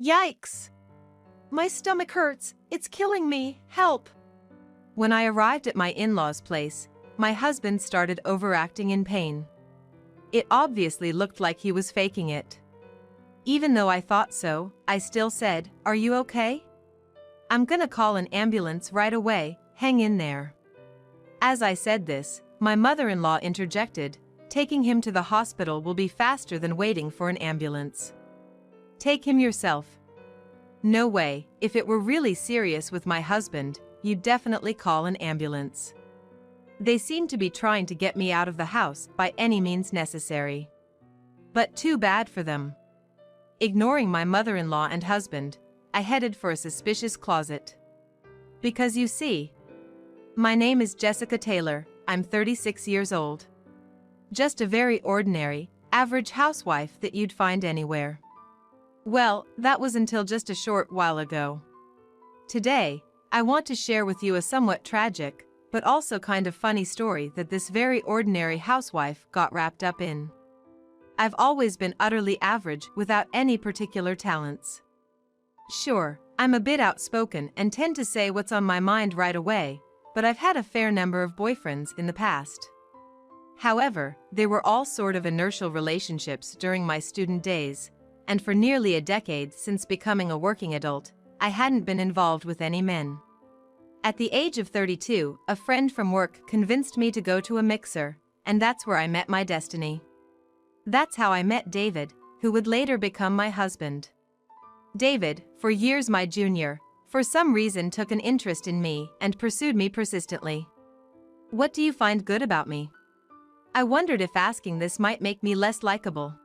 Yikes! My stomach hurts, it's killing me, help! When I arrived at my in-laws' place, my husband started overacting in pain. It obviously looked like he was faking it. Even though I thought so, I still said, "Are you okay? I'm gonna call an ambulance right away, hang in there." As I said this, my mother-in-law interjected, "Taking him to the hospital will be faster than waiting for an ambulance. Take him yourself." No way, if it were really serious with my husband, you'd definitely call an ambulance. They seemed to be trying to get me out of the house by any means necessary. But too bad for them. Ignoring my mother-in-law and husband, I headed for a suspicious closet. Because you see, my name is Jessica Taylor, I'm 36 years old. Just a very ordinary, average housewife that you'd find anywhere. Well, that was until just a short while ago. Today, I want to share with you a somewhat tragic, but also kind of funny story that this very ordinary housewife got wrapped up in. I've always been utterly average without any particular talents. Sure, I'm a bit outspoken and tend to say what's on my mind right away, but I've had a fair number of boyfriends in the past. However, they were all sort of inertial relationships during my student days, and for nearly a decade since becoming a working adult, I hadn't been involved with any men. At the age of 32, a friend from work convinced me to go to a mixer, and that's where I met my destiny. That's how I met David, who would later become my husband. David, for years my junior, for some reason took an interest in me and pursued me persistently. What do you find good about me? I wondered if asking this might make me less likable.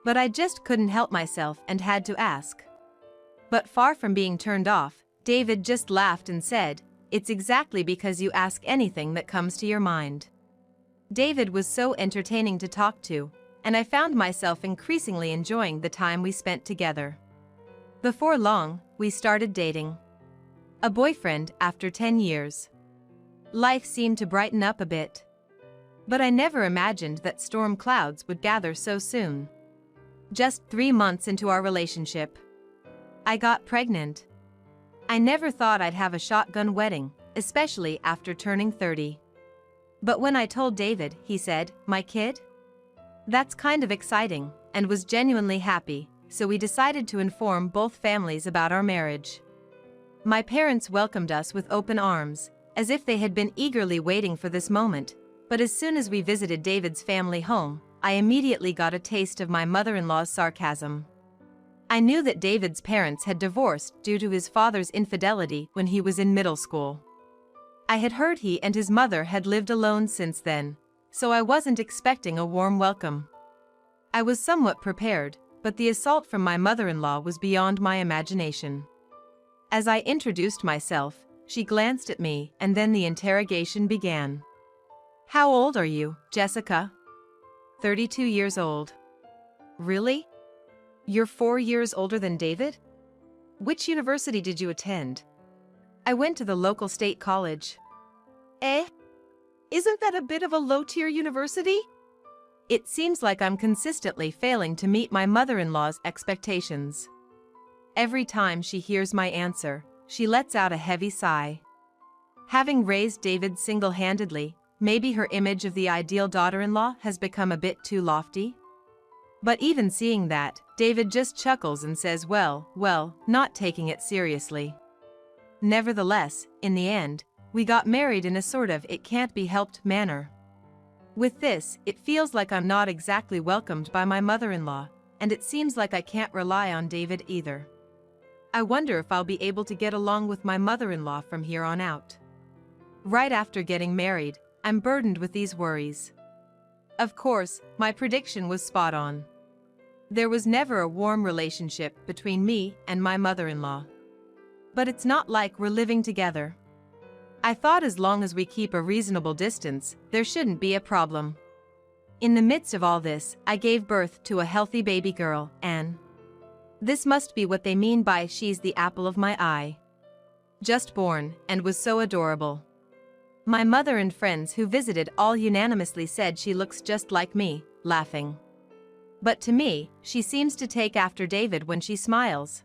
But I just couldn't help myself and had to ask. But far from being turned off, David just laughed and said, "It's exactly because you ask anything that comes to your mind." David was so entertaining to talk to, and I found myself increasingly enjoying the time we spent together. Before long, we started dating. A boyfriend after 10 years. Life seemed to brighten up a bit. But I never imagined that storm clouds would gather so soon. Just 3 months into our relationship, I got pregnant. I never thought I'd have a shotgun wedding, especially after turning 30. But when I told David, he said, "My kid?" That's kind of exciting, and was genuinely happy, so we decided to inform both families about our marriage. My parents welcomed us with open arms, as if they had been eagerly waiting for this moment, but as soon as we visited David's family home, I immediately got a taste of my mother-in-law's sarcasm. I knew that David's parents had divorced due to his father's infidelity when he was in middle school. I had heard he and his mother had lived alone since then, so I wasn't expecting a warm welcome. I was somewhat prepared, but the assault from my mother-in-law was beyond my imagination. As I introduced myself, she glanced at me and then the interrogation began. "How old are you, Jessica?" 32 years old. "Really? You're 4 years older than David? Which university did you attend?" "I went to the local state college." "Eh? Isn't that a bit of a low-tier university?" It seems like I'm consistently failing to meet my mother-in-law's expectations. Every time she hears my answer, she lets out a heavy sigh. Having raised David single-handedly, maybe her image of the ideal daughter-in-law has become a bit too lofty? But even seeing that, David just chuckles and says, well, not taking it seriously. Nevertheless, in the end, we got married in a sort of it-can't-be-helped manner. With this, it feels like I'm not exactly welcomed by my mother-in-law, and it seems like I can't rely on David either. I wonder if I'll be able to get along with my mother-in-law from here on out. Right after getting married, I'm burdened with these worries. Of course, my prediction was spot on. There was never a warm relationship between me and my mother-in-law. But it's not like we're living together. I thought as long as we keep a reasonable distance, there shouldn't be a problem. In the midst of all this, I gave birth to a healthy baby girl, Anne. This must be what they mean by "she's the apple of my eye." Just born, and was so adorable. My mother and friends who visited all unanimously said she looks just like me, laughing. But to me, she seems to take after David when she smiles.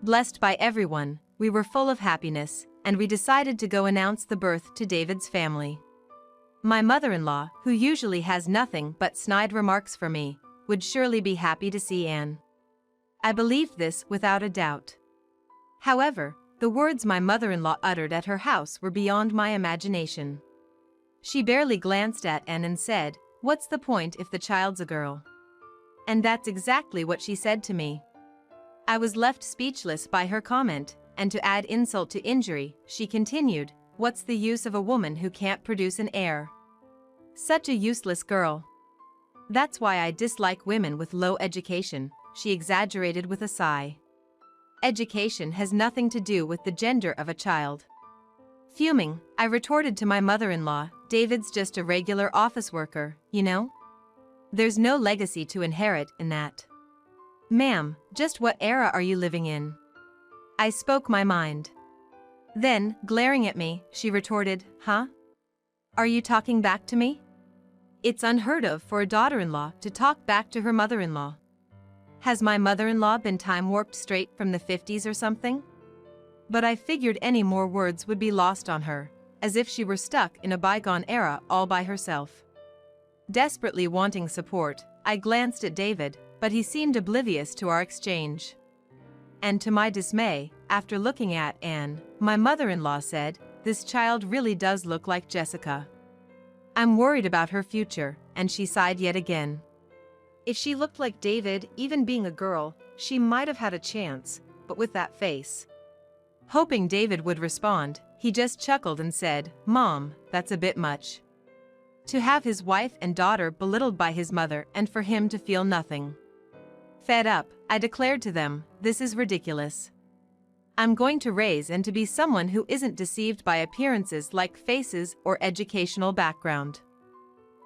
Blessed by everyone, we were full of happiness, and we decided to go announce the birth to David's family. My mother-in-law, who usually has nothing but snide remarks for me, would surely be happy to see Anne. I believed this without a doubt. However, the words my mother-in-law uttered at her house were beyond my imagination. She barely glanced at Anne and said, "What's the point if the child's a girl?" And that's exactly what she said to me. I was left speechless by her comment, and to add insult to injury, she continued, "What's the use of a woman who can't produce an heir? Such a useless girl. That's why I dislike women with low education," she exaggerated with a sigh. Education has nothing to do with the gender of a child. Fuming, I retorted to my mother-in-law, "David's just a regular office worker, you know? There's no legacy to inherit in that." "Ma'am, just what era are you living in?" I spoke my mind. Then, glaring at me, she retorted, "Huh? Are you talking back to me?" It's unheard of for a daughter-in-law to talk back to her mother-in-law. Has my mother-in-law been time-warped straight from the 50s or something? But I figured any more words would be lost on her, as if she were stuck in a bygone era all by herself. Desperately wanting support, I glanced at David, but he seemed oblivious to our exchange. And to my dismay, after looking at Anne, my mother-in-law said, "This child really does look like Jessica. I'm worried about her future," and she sighed yet again. If she looked like David, even being a girl, she might have had a chance, but with that face. Hoping David would respond, he just chuckled and said, "Mom, that's a bit much. To have his wife and daughter belittled by his mother and for him to feel nothing." Fed up, I declared to them, "This is ridiculous. I'm going to raise and to be someone who isn't deceived by appearances like faces or educational background."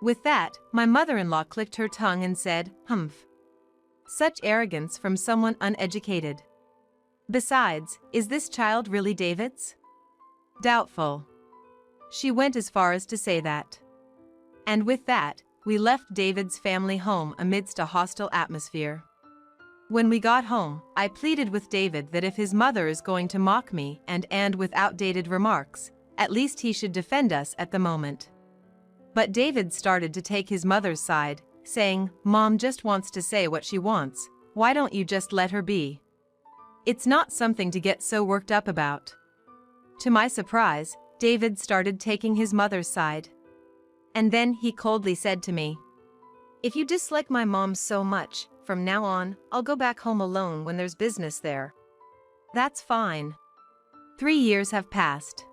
With that, my mother-in-law clicked her tongue and said, "Humph. Such arrogance from someone uneducated. Besides, is this child really David's? Doubtful." She went as far as to say that. And with that, we left David's family home amidst a hostile atmosphere. When we got home, I pleaded with David that if his mother is going to mock me and with outdated remarks, at least he should defend us at the moment. But David started to take his mother's side, saying, "Mom just wants to say what she wants, why don't you just let her be? It's not something to get so worked up about." To my surprise, David started taking his mother's side. And then he coldly said to me, "If you dislike my mom so much, from now on, I'll go back home alone when there's business there." That's fine. 3 years have passed.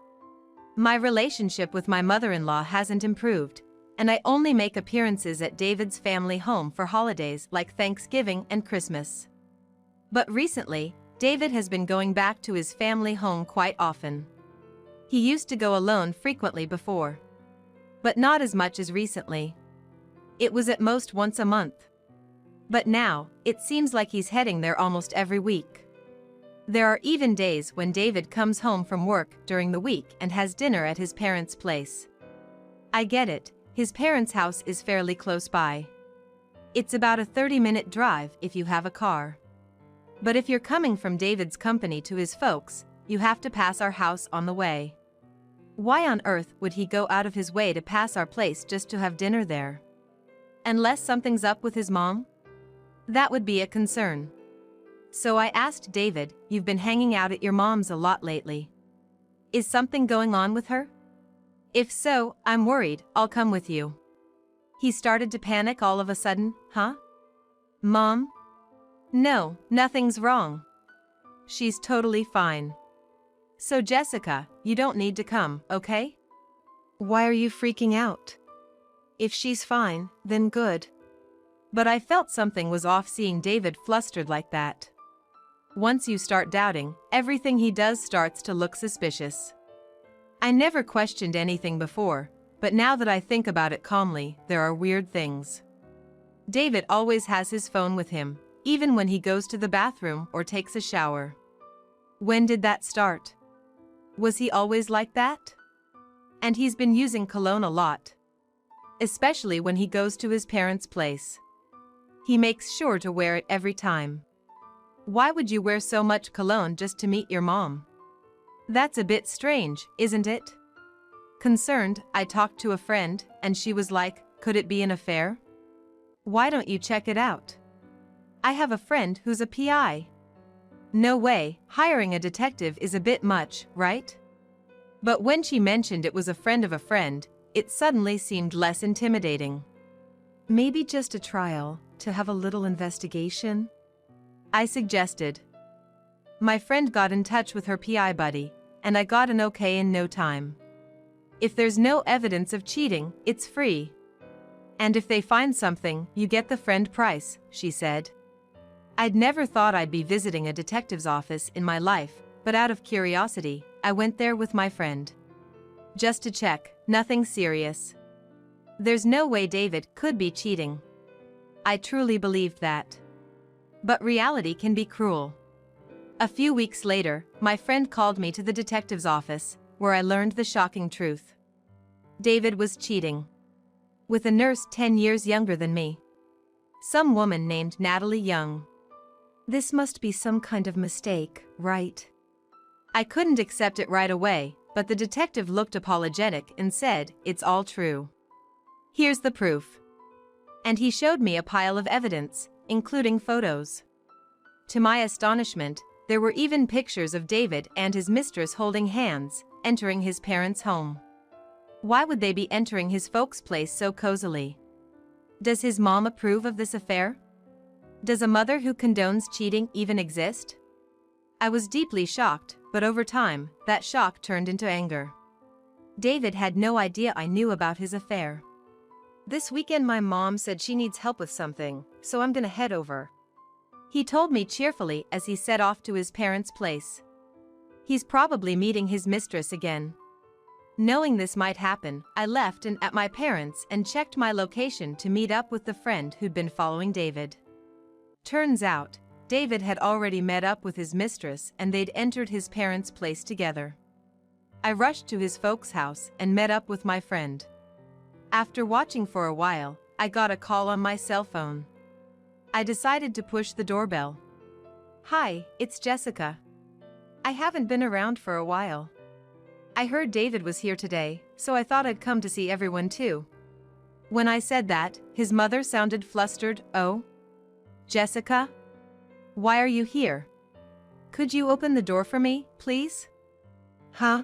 My relationship with my mother-in-law hasn't improved, and I only make appearances at David's family home for holidays like Thanksgiving and Christmas. But recently, David has been going back to his family home quite often. He used to go alone frequently before, but not as much as recently. It was at most once a month. But now, it seems like he's heading there almost every week. There are even days when David comes home from work during the week and has dinner at his parents' place. I get it, his parents' house is fairly close by. It's about a 30-minute drive if you have a car. But if you're coming from David's company to his folks, you have to pass our house on the way. Why on earth would he go out of his way to pass our place just to have dinner there? Unless something's up with his mom? That would be a concern. So I asked David, "You've been hanging out at your mom's a lot lately. Is something going on with her? If so, I'm worried, I'll come with you." He started to panic all of a sudden. "Huh? Mom? No, nothing's wrong. She's totally fine. So Jessica, you don't need to come, okay? Why are you freaking out? If she's fine, then good." But I felt something was off seeing David flustered like that. Once you start doubting, everything he does starts to look suspicious. I never questioned anything before, but now that I think about it calmly, there are weird things. David always has his phone with him, even when he goes to the bathroom or takes a shower. When did that start? Was he always like that? And he's been using cologne a lot. Especially when he goes to his parents' place. He makes sure to wear it every time. Why would you wear so much cologne just to meet your mom? That's a bit strange, isn't it? Concerned, I talked to a friend, and she was like, could it be an affair? Why don't you check it out? I have a friend who's a PI. No way, hiring a detective is a bit much, right? But when she mentioned it was a friend of a friend, it suddenly seemed less intimidating. Maybe just a trial, to have a little investigation? I suggested. My friend got in touch with her PI buddy, and I got an okay in no time. If there's no evidence of cheating, it's free. And if they find something, you get the friend price, she said. I'd never thought I'd be visiting a detective's office in my life, but out of curiosity, I went there with my friend. Just to check, nothing serious. There's no way David could be cheating. I truly believed that. But reality can be cruel. A few weeks later, my friend called me to the detective's office, where I learned the shocking truth. David was cheating. With a nurse 10 years younger than me. Some woman named Natalie Young. This must be some kind of mistake, right? I couldn't accept it right away, but the detective looked apologetic and said, it's all true. Here's the proof. And he showed me a pile of evidence, including photos. To my astonishment, there were even pictures of David and his mistress holding hands, entering his parents' home. Why would they be entering his folks' place so cozily? Does his mom approve of this affair? Does a mother who condones cheating even exist? I was deeply shocked, but over time, that shock turned into anger. David had no idea I knew about his affair. This weekend my mom said she needs help with something, so I'm gonna head over. He told me cheerfully as he set off to his parents' place. He's probably meeting his mistress again. Knowing this might happen, I left and at my parents' and checked my location to meet up with the friend who'd been following David. Turns out, David had already met up with his mistress and they'd entered his parents' place together. I rushed to his folks' house and met up with my friend. After watching for a while, I got a call on my cell phone. I decided to push the doorbell. Hi, it's Jessica. I haven't been around for a while. I heard David was here today, so I thought I'd come to see everyone too. When I said that, his mother sounded flustered. Oh? Jessica? Why are you here? Could you open the door for me, please? Huh?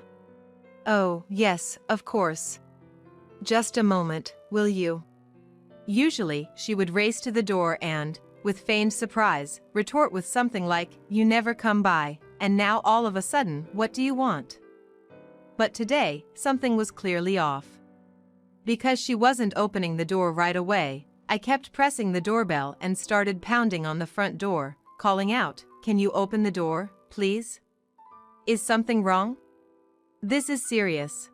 Oh, yes, of course. Just a moment, will you? Usually, she would race to the door and, with feigned surprise, retort with something like, you never come by, and now all of a sudden, what do you want? But today, something was clearly off. Because she wasn't opening the door right away, I kept pressing the doorbell and started pounding on the front door, calling out, can you open the door, please? Is something wrong? This is serious.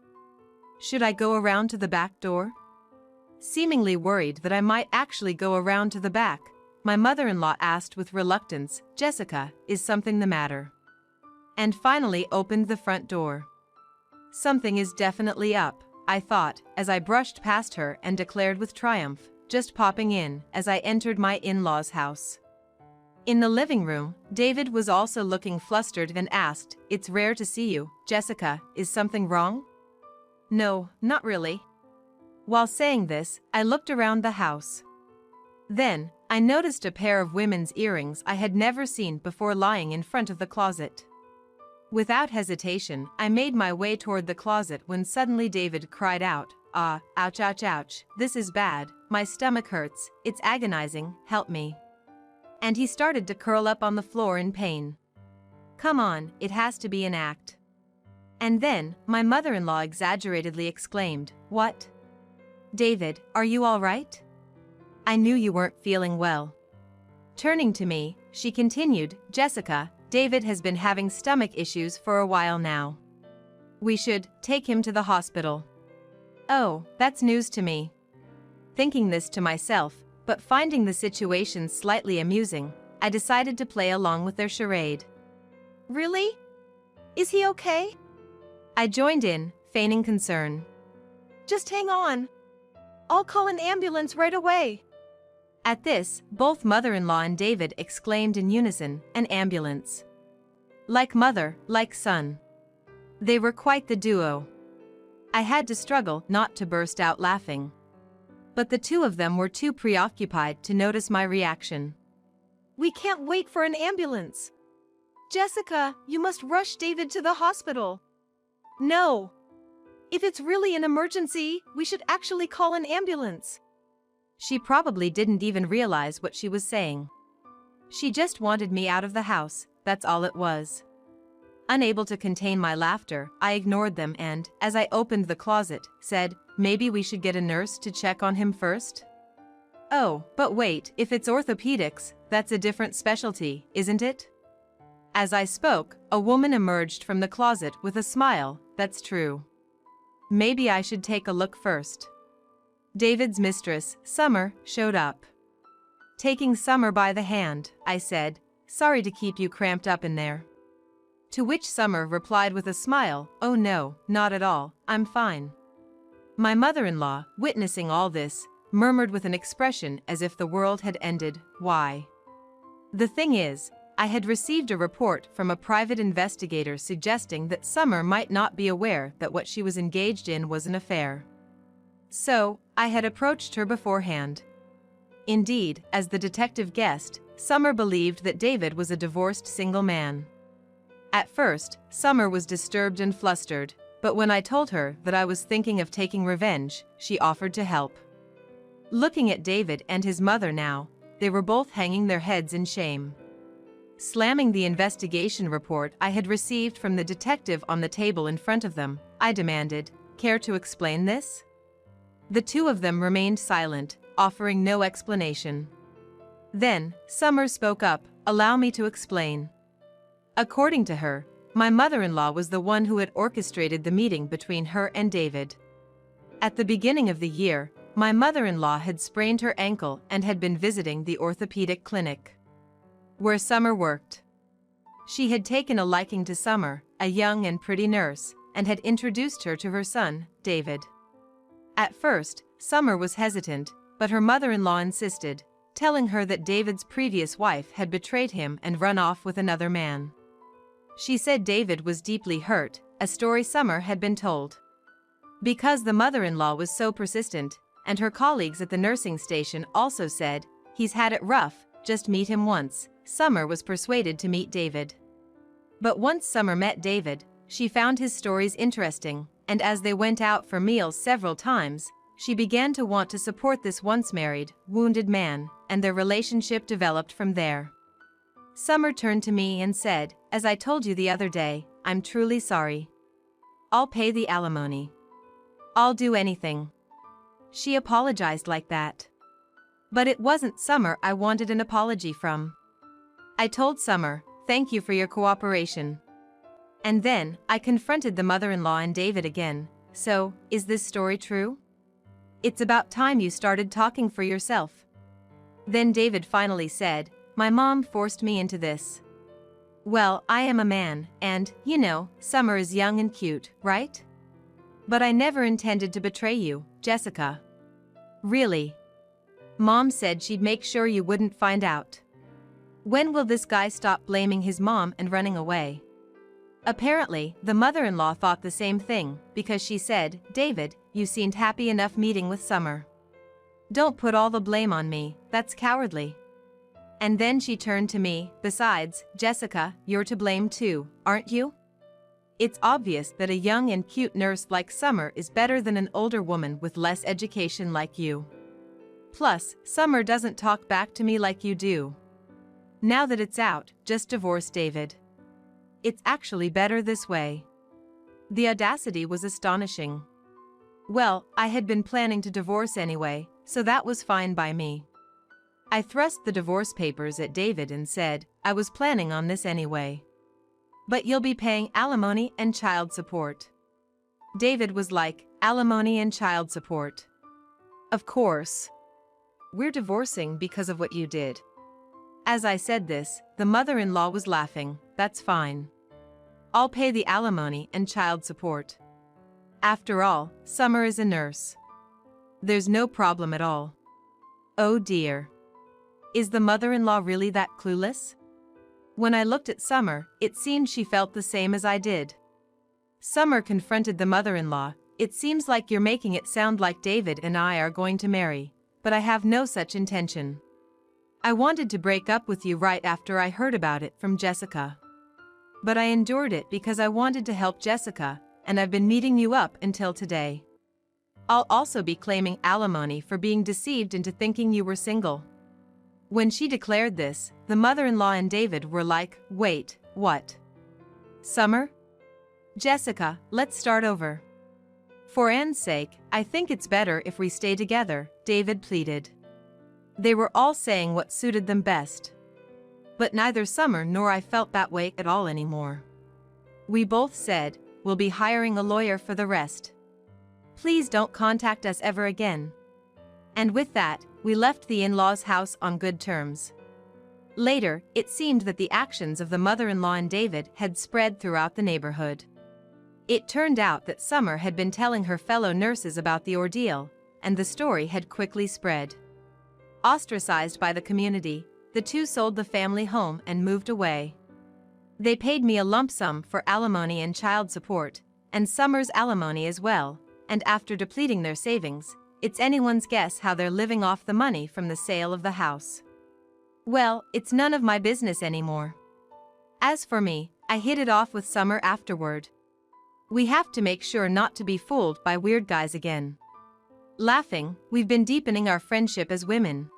Should I go around to the back door? Seemingly worried that I might actually go around to the back, my mother-in-law asked with reluctance, Jessica, is something the matter? And finally opened the front door. Something is definitely up, I thought, as I brushed past her and declared with triumph, just popping in, as I entered my in-laws' house. In the living room, David was also looking flustered and asked, it's rare to see you, Jessica, is something wrong? No, not really. While saying this, I looked around the house. Then, I noticed a pair of women's earrings I had never seen before lying in front of the closet. Without hesitation, I made my way toward the closet when suddenly David cried out, ouch, ouch, ouch, this is bad, my stomach hurts, it's agonizing, help me. And he started to curl up on the floor in pain. Come on, it has to be an act. And then, my mother-in-law exaggeratedly exclaimed, what? David, are you all right? I knew you weren't feeling well. Turning to me, she continued, Jessica, David has been having stomach issues for a while now. We should take him to the hospital. Oh, that's news to me. Thinking this to myself, but finding the situation slightly amusing, I decided to play along with their charade. Really? Is he okay? I joined in, feigning concern. Just hang on. I'll call an ambulance right away. At this, both mother-in-law and David exclaimed in unison, "An ambulance." Like mother, like son. They were quite the duo. I had to struggle not to burst out laughing. But the two of them were too preoccupied to notice my reaction. "We can't wait for an ambulance. Jessica, you must rush David to the hospital." "No. If it's really an emergency, we should actually call an ambulance." She probably didn't even realize what she was saying. She just wanted me out of the house, that's all it was. Unable to contain my laughter, I ignored them and, as I opened the closet, said, "Maybe we should get a nurse to check on him first?" "Oh, but wait, if it's orthopedics, that's a different specialty, isn't it?" As I spoke, a woman emerged from the closet with a smile. "That's true. Maybe I should take a look first." David's mistress, Summer, showed up. Taking Summer by the hand, I said, "Sorry to keep you cramped up in there." To which Summer replied with a smile, "Oh no, not at all, I'm fine." My mother-in-law, witnessing all this, murmured with an expression as if the world had ended, "Why?" The thing is, I had received a report from a private investigator suggesting that Summer might not be aware that what she was engaged in was an affair. So, I had approached her beforehand. Indeed, as the detective guessed, Summer believed that David was a divorced single man. At first, Summer was disturbed and flustered, but when I told her that I was thinking of taking revenge, she offered to help. Looking at David and his mother now, they were both hanging their heads in shame. Slamming the investigation report I had received from the detective on the table in front of them, I demanded, "Care to explain this?" The two of them remained silent, offering no explanation. Then, Summer spoke up, "Allow me to explain." According to her, my mother-in-law was the one who had orchestrated the meeting between her and David. At the beginning of the year, my mother-in-law had sprained her ankle and had been visiting the orthopedic clinic where Summer worked. She had taken a liking to Summer, a young and pretty nurse, and had introduced her to her son, David. At first, Summer was hesitant, but her mother-in-law insisted, telling her that David's previous wife had betrayed him and run off with another man. She said David was deeply hurt, a story Summer had been told. Because the mother-in-law was so persistent, and her colleagues at the nursing station also said, "He's had it rough, just meet him once," Summer was persuaded to meet David. But once Summer met David, she found his stories interesting, and as they went out for meals several times, she began to want to support this once married, wounded man, and their relationship developed from there. Summer turned to me and said, "As I told you the other day, I'm truly sorry. I'll pay the alimony. I'll do anything." She apologized like that. But it wasn't Summer I wanted an apology from. I told Summer, "Thank you for your cooperation." And then, I confronted the mother-in-law and David again. "So, is this story true? It's about time you started talking for yourself." Then David finally said, "My mom forced me into this. Well, I am a man, and, you know, Summer is young and cute, right? But I never intended to betray you, Jessica. Really. Mom said she'd make sure you wouldn't find out. When will this guy stop blaming his mom and running away?" Apparently, the mother-in-law thought the same thing, because she said, "David, you seemed happy enough meeting with Summer. Don't put all the blame on me, that's cowardly." And then she turned to me, "Besides, Jessica, you're to blame too, aren't you? It's obvious that a young and cute nurse like Summer is better than an older woman with less education like you. Plus, Summer doesn't talk back to me like you do. Now that it's out, just divorce David. It's actually better this way." The audacity was astonishing. Well, I had been planning to divorce anyway, so that was fine by me. I thrust the divorce papers at David and said, "I was planning on this anyway. But you'll be paying alimony and child support." David was like, "Alimony and child support? Of course. We're divorcing because of what you did." As I said this, the mother-in-law was laughing. "That's fine. I'll pay the alimony and child support. After all, Summer is a nurse. There's no problem at all." Oh dear. Is the mother-in-law really that clueless? When I looked at Summer, it seemed she felt the same as I did. Summer confronted the mother-in-law. It seems like you're making it sound like David and I are going to marry, but I have no such intention. I wanted to break up with you right after I heard about it from Jessica. But I endured it because I wanted to help Jessica, and I've been meeting you up until today. I'll also be claiming alimony for being deceived into thinking you were single. When she declared this, the mother-in-law and David were like, wait, what? Summer? Jessica, let's start over. For Anne's sake, I think it's better if we stay together, David pleaded. They were all saying what suited them best. But neither Summer nor I felt that way at all anymore. We both said, we'll be hiring a lawyer for the rest. Please don't contact us ever again. And with that, we left the in-laws' house on good terms. Later, it seemed that the actions of the mother-in-law and David had spread throughout the neighborhood. It turned out that Summer had been telling her fellow nurses about the ordeal, and the story had quickly spread. Ostracized by the community, the two sold the family home and moved away. They paid me a lump sum for alimony and child support, and Summer's alimony as well, and after depleting their savings, it's anyone's guess how they're living off the money from the sale of the house. Well, it's none of my business anymore. As for me, I hit it off with Summer afterward. We have to make sure not to be fooled by weird guys again. Laughing, we've been deepening our friendship as women.